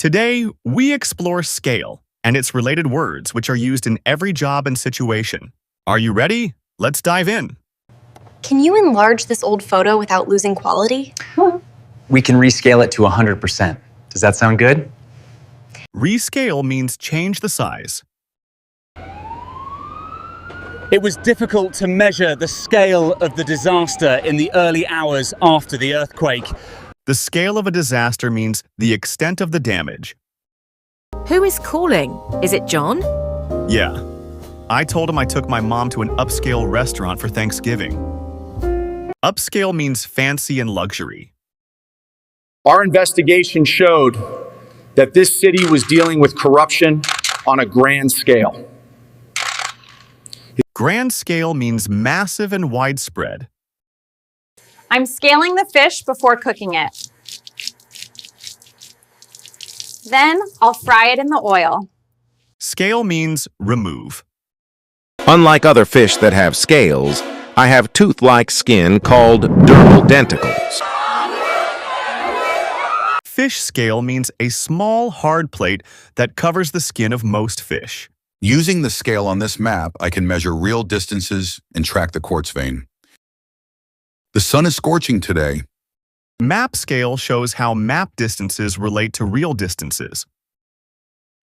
Today, we explore scale and its related words, which are used in every job and situation. Are you ready? Let's dive in. Can you enlarge this old photo without losing quality? We can rescale it to 100%. Does that sound good? Rescale means change the size. It was difficult to measure the scale of the disaster in the early hours after the earthquake. The scale of a disaster means the extent of the damage. Who is calling? Is it John? Yeah. I told him I took my mom to an upscale restaurant for Thanksgiving. Upscale means fancy and luxury. Our investigation showed that this city was dealing with corruption on a grand scale. Grand scale means massive and widespread. I'm scaling the fish before cooking it. Then I'll fry it in the oil. Scale means remove. Unlike other fish that have scales, I have tooth-like skin called dermal denticles. Fish scale means a small, hard plate that covers the skin of most fish. Using the scale on this map, I can measure real distances and track the quartz vein. The sun is scorching today. Map scale shows how map distances relate to real distances.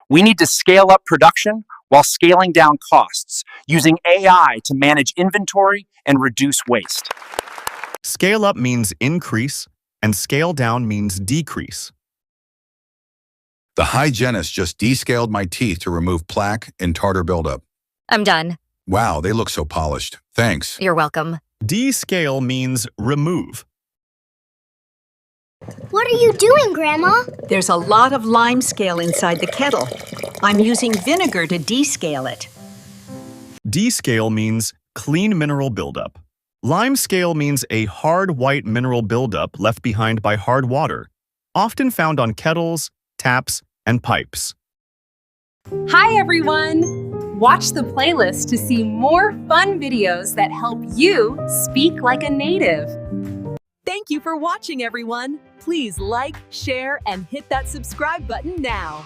We need to scale up production while scaling down costs, using AI to manage inventory and reduce waste. Scale up means increase, and scale down means decrease. The hygienist just descaled my teeth to remove plaque and tartar buildup. I'm done. Wow, they look so polished. Thanks. You're welcome. Descale means remove. What are you doing, Grandma? There's a lot of lime scale inside the kettle. I'm using vinegar to descale it. Descale means clean mineral buildup. Lime scale means a hard white mineral buildup left behind by hard water, often found on kettles, taps, and pipes. Hi everyone! Watch the playlist to see more fun videos that help you speak like a native. Thank you for watching, everyone. Please like, share, and hit that subscribe button now.